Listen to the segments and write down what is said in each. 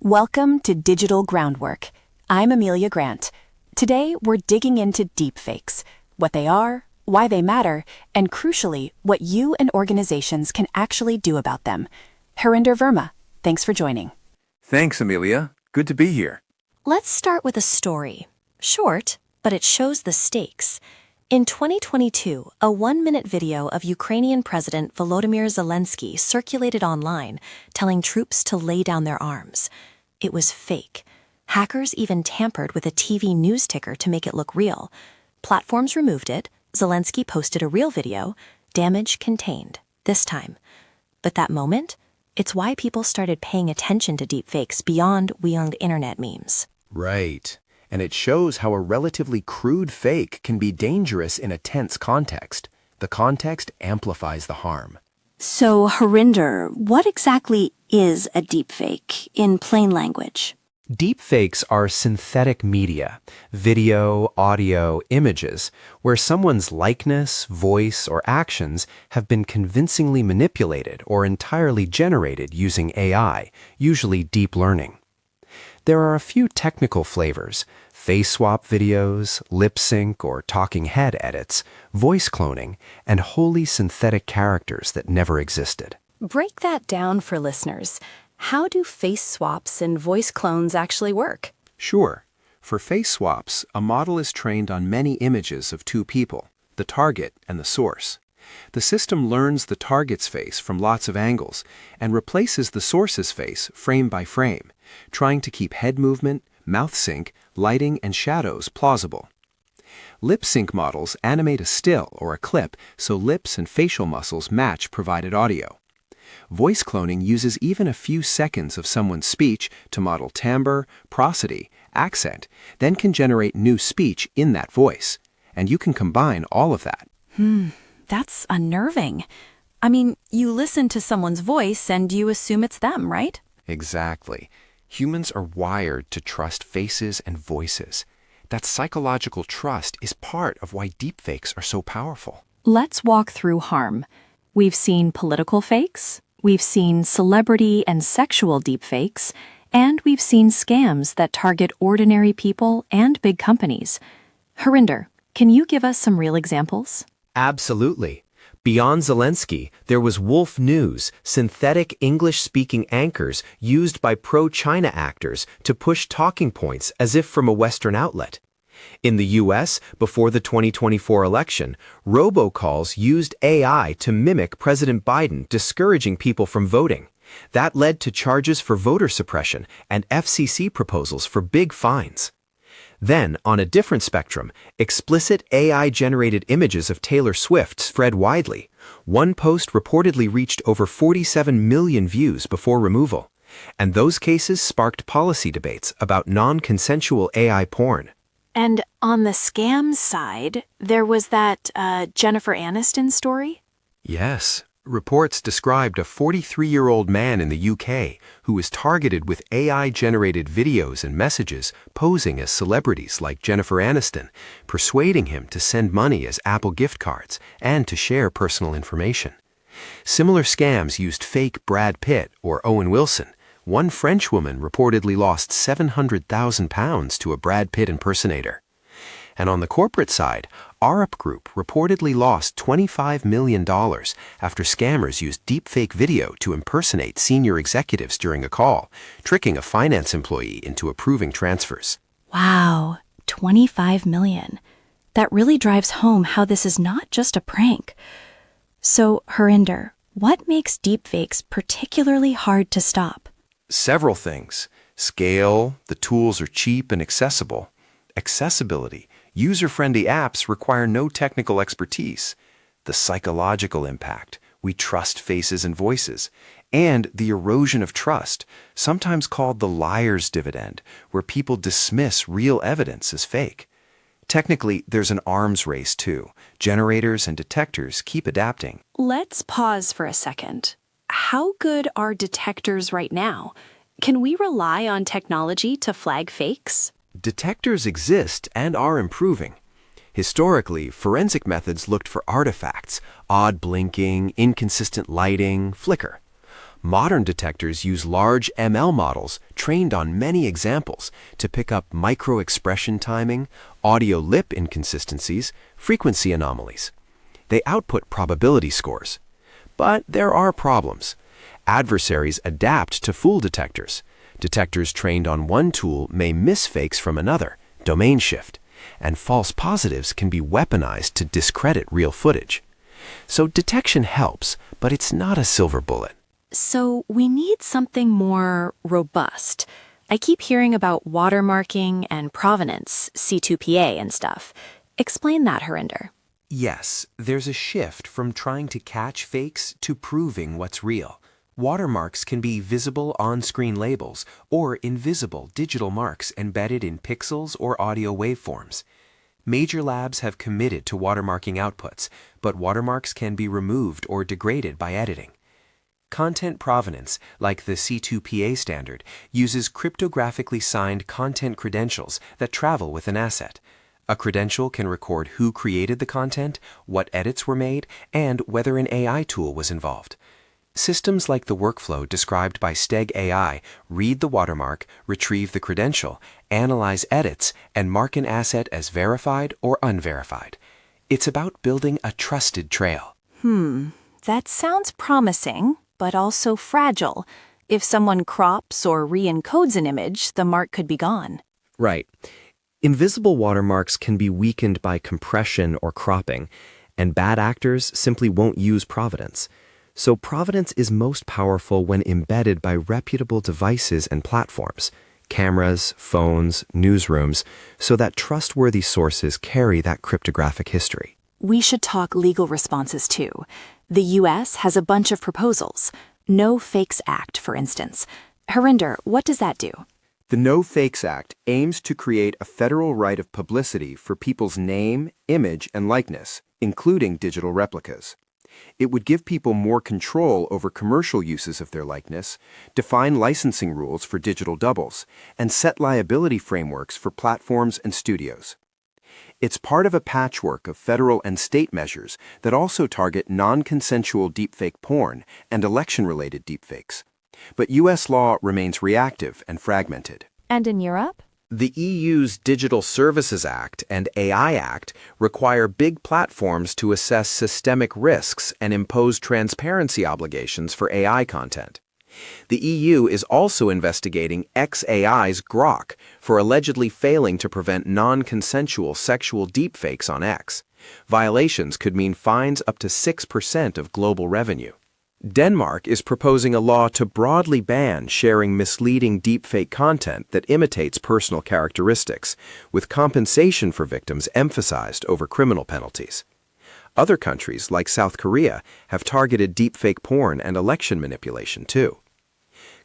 Welcome to Digital Groundwork. I'm Amelia Grant. Today, we're digging into deepfakes, what they are, why they matter, and crucially, what you and organizations can actually do about them. Harinder Verma, thanks for joining. Thanks, Amelia. Good to be here. Let's start with a story. Short, but it shows the stakes. In 2022, a 1-minute video of Ukrainian President Volodymyr Zelensky circulated online, telling troops to lay down their arms. It was fake. Hackers even tampered with a TV news ticker to make it look real. Platforms removed it. Zelensky posted a real video. Damage contained, this time. But that moment, it's why people started paying attention to deepfakes beyond Wyoming internet memes. Right. And it shows how a relatively crude fake can be dangerous in a tense context. The context amplifies the harm. So, Harinder, what exactly is a deepfake in plain language? Deepfakes are synthetic media, video, audio, images, where someone's likeness, voice, or actions have been convincingly manipulated or entirely generated using AI, usually deep learning. There are a few technical flavors: face swap videos, lip sync or talking head edits, voice cloning, and wholly synthetic characters that never existed. Break that down for listeners. How do face swaps and voice clones actually work? Sure. For face swaps, a model is trained on many images of two people, the target and the source. The system learns the target's face from lots of angles and replaces the source's face frame by frame, trying to keep head movement, mouth sync, lighting, and shadows plausible. Lip sync models animate a still or a clip so lips and facial muscles match provided audio. Voice cloning uses even a few seconds of someone's speech to model timbre, prosody, accent, then can generate new speech in that voice. And you can combine all of that. That's unnerving. I mean, you listen to someone's voice and you assume it's them, right? Exactly. Humans are wired to trust faces and voices. That psychological trust is part of why deepfakes are so powerful. Let's walk through harm. We've seen political fakes, we've seen celebrity and sexual deepfakes, and we've seen scams that target ordinary people and big companies. Harinder, can you give us some real examples? Absolutely. Beyond Zelensky, there was Wolf News, synthetic English-speaking anchors used by pro-China actors to push talking points as if from a Western outlet. In the U.S., before the 2024 election, robocalls used AI to mimic President Biden, discouraging people from voting. That led to charges for voter suppression and FCC proposals for big fines. Then, on a different spectrum, explicit AI-generated images of Taylor Swift spread widely. One post reportedly reached over 47 million views before removal. And those cases sparked policy debates about non-consensual AI porn. And on the scam side, there was that Jennifer Aniston story? Yes. Reports described a 43-year-old man in the UK who was targeted with AI-generated videos and messages posing as celebrities like Jennifer Aniston, persuading him to send money as Apple gift cards and to share personal information. Similar scams used fake Brad Pitt or Owen Wilson. One French woman reportedly lost £700,000 to a Brad Pitt impersonator. And on the corporate side, Arup Group reportedly lost $25 million after scammers used deepfake video to impersonate senior executives during a call, tricking a finance employee into approving transfers. Wow, 25 million. That really drives home how this is not just a prank. So, Harinder, what makes deepfakes particularly hard to stop? Several things. Scale, the tools are cheap and accessible. Accessibility. User-friendly apps require no technical expertise. The psychological impact. We trust faces and voices. And the erosion of trust, sometimes called the liar's dividend, where people dismiss real evidence as fake. Technically, there's an arms race too. Generators and detectors keep adapting. Let's pause for a second. How good are detectors right now? Can we rely on technology to flag fakes? Detectors exist and are improving. Historically, forensic methods looked for artifacts, odd blinking, inconsistent lighting, flicker. Modern detectors use large ML models trained on many examples to pick up micro-expression timing, audio lip inconsistencies, frequency anomalies. They output probability scores. But there are problems. Adversaries adapt to fool detectors. Detectors trained on one tool may miss fakes from another, domain shift, and false positives can be weaponized to discredit real footage. So detection helps, but it's not a silver bullet. So we need something more robust. I keep hearing about watermarking and provenance, C2PA and stuff. Explain that, Harinder. Yes, there's a shift from trying to catch fakes to proving what's real. Watermarks can be visible on-screen labels or invisible digital marks embedded in pixels or audio waveforms. Major labs have committed to watermarking outputs, but watermarks can be removed or degraded by editing. Content provenance, like the C2PA standard, uses cryptographically signed content credentials that travel with an asset. A credential can record who created the content, what edits were made, and whether an AI tool was involved. Systems like the workflow described by Steg AI read the watermark, retrieve the credential, analyze edits, and mark an asset as verified or unverified. It's about building a trusted trail. That sounds promising, but also fragile. If someone crops or re-encodes an image, the mark could be gone. Right. Invisible watermarks can be weakened by compression or cropping, and bad actors simply won't use provenance. So provenance is most powerful when embedded by reputable devices and platforms, cameras, phones, newsrooms, so that trustworthy sources carry that cryptographic history. We should talk legal responses too. The U.S. has a bunch of proposals. No Fakes Act, for instance. Harinder, what does that do? The No Fakes Act aims to create a federal right of publicity for people's name, image, and likeness, including digital replicas. It would give people more control over commercial uses of their likeness, define licensing rules for digital doubles, and set liability frameworks for platforms and studios. It's part of a patchwork of federal and state measures that also target non-consensual deepfake porn and election-related deepfakes. But U.S. law remains reactive and fragmented. And in Europe? The EU's Digital Services Act and AI Act require big platforms to assess systemic risks and impose transparency obligations for AI content. The EU is also investigating xAI's Grok for allegedly failing to prevent non-consensual sexual deepfakes on X. Violations could mean fines up to 6% of global revenue. Denmark is proposing a law to broadly ban sharing misleading deepfake content that imitates personal characteristics, with compensation for victims emphasized over criminal penalties. Other countries, like South Korea, have targeted deepfake porn and election manipulation too.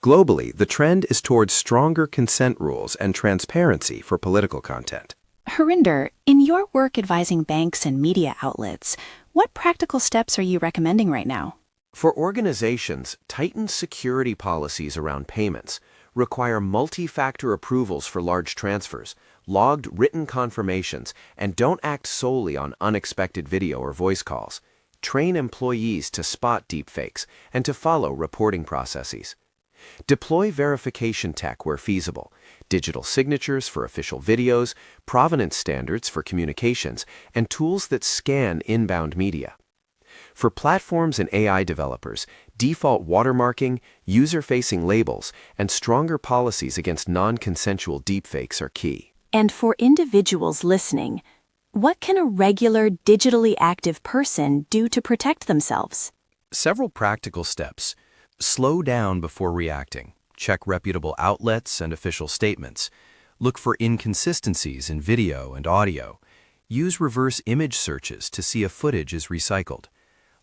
Globally, the trend is towards stronger consent rules and transparency for political content. Harinder, in your work advising banks and media outlets, what practical steps are you recommending right now? For organizations, tightened security policies around payments, require multi-factor approvals for large transfers, logged written confirmations, and don't act solely on unexpected video or voice calls. Train employees to spot deepfakes and to follow reporting processes. Deploy verification tech where feasible, digital signatures for official videos, provenance standards for communications, and tools that scan inbound media. For platforms and AI developers, default watermarking, user-facing labels, and stronger policies against non-consensual deepfakes are key. And for individuals listening, what can a regular digitally active person do to protect themselves? Several practical steps. Slow down before reacting. Check reputable outlets and official statements. Look for inconsistencies in video and audio. Use reverse image searches to see if footage is recycled.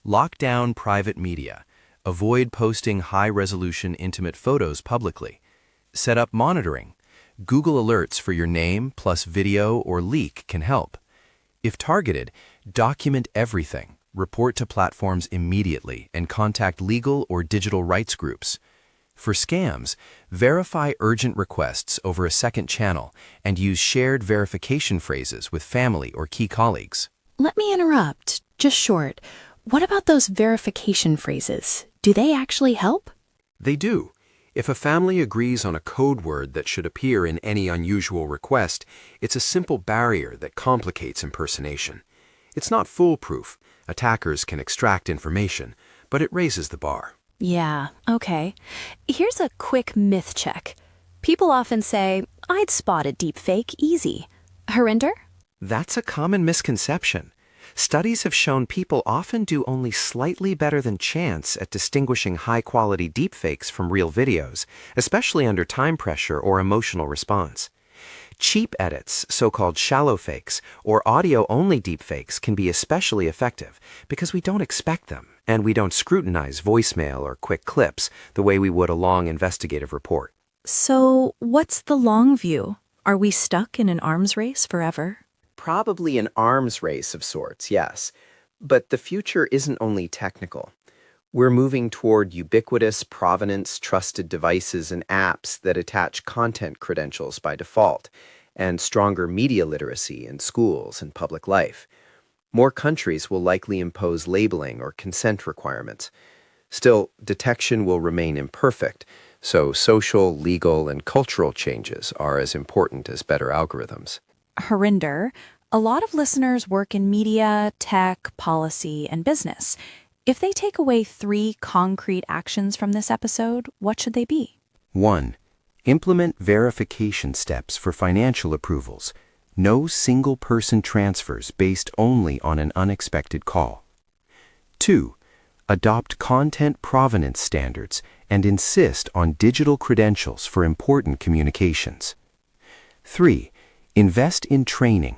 Lock down private media. Avoid posting high-resolution intimate photos publicly. Set up monitoring. Google Alerts for your name plus video or leak can help. If targeted, document everything. Report to platforms immediately and contact legal or digital rights groups. For scams, verify urgent requests over a second channel and use shared verification phrases with family or key colleagues. Let me interrupt, just short. What about those verification phrases? Do they actually help? They do. If a family agrees on a code word that should appear in any unusual request, it's a simple barrier that complicates impersonation. It's not foolproof. Attackers can extract information, but it raises the bar. Yeah, okay. Here's a quick myth check. People often say, I'd spot a deepfake easy. Harinder? That's a common misconception. Studies have shown people often do only slightly better than chance at distinguishing high-quality deepfakes from real videos, especially under time pressure or emotional response. Cheap edits, so-called shallow fakes, or audio-only deepfakes can be especially effective because we don't expect them, and we don't scrutinize voicemail or quick clips the way we would a long investigative report. So, what's the long view? Are we stuck in an arms race forever? Probably an arms race of sorts, yes. But the future isn't only technical. We're moving toward ubiquitous, provenance-trusted devices and apps that attach content credentials by default, and stronger media literacy in schools and public life. More countries will likely impose labeling or consent requirements. Still, detection will remain imperfect, so social, legal, and cultural changes are as important as better algorithms. Harinder, a lot of listeners work in media, tech, policy, and business. If they take away 3 concrete actions from this episode, what should they be? 1. Implement verification steps for financial approvals. No single-person transfers based only on an unexpected call. 2. Adopt content provenance standards and insist on digital credentials for important communications. 3. Invest in training.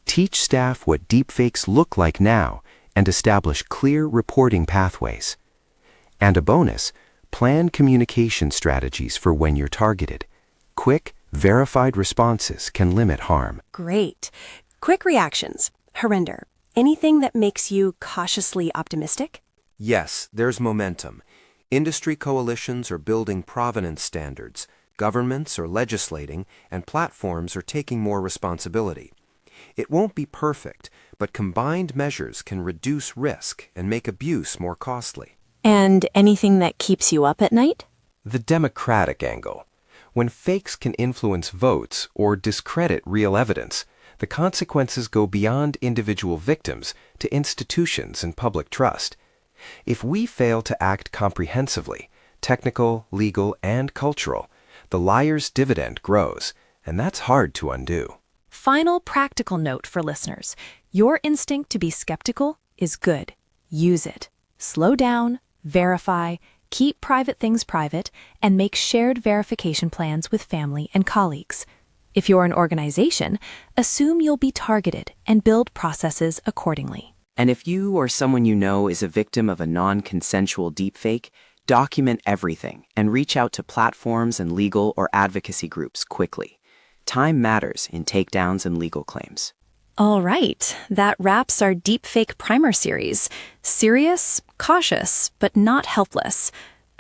Teach staff what deepfakes look like now and establish clear reporting pathways. And a bonus, plan communication strategies for when you're targeted. Quick, verified responses can limit harm. Great. Quick reactions. Harinder, anything that makes you cautiously optimistic? Yes, there's momentum. Industry coalitions are building provenance standards, governments are legislating, and platforms are taking more responsibility. It won't be perfect, but combined measures can reduce risk and make abuse more costly. And anything that keeps you up at night? The democratic angle. When fakes can influence votes or discredit real evidence, the consequences go beyond individual victims to institutions and public trust. If we fail to act comprehensively, technical, legal, and cultural, the liar's dividend grows, and that's hard to undo. Final practical note for listeners. Your instinct to be skeptical is good. Use it. Slow down, verify, keep private things private, and make shared verification plans with family and colleagues. If you're an organization, assume you'll be targeted and build processes accordingly. And if you or someone you know is a victim of a non-consensual deepfake, document everything and reach out to platforms and legal or advocacy groups quickly. Time matters in takedowns and legal claims. All right, that wraps our deepfake primer series. Serious, cautious, but not helpless.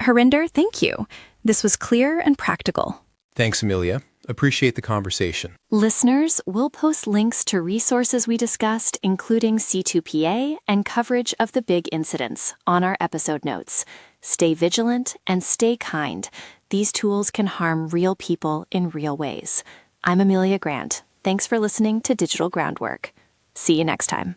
Harinder, thank you. This was clear and practical. Thanks, Amelia. Appreciate the conversation. Listeners, we'll post links to resources we discussed, including C2PA and coverage of the big incidents, on our episode notes. Stay vigilant and stay kind. These tools can harm real people in real ways. I'm Amelia Grant. Thanks for listening to Digital Groundwork. See you next time.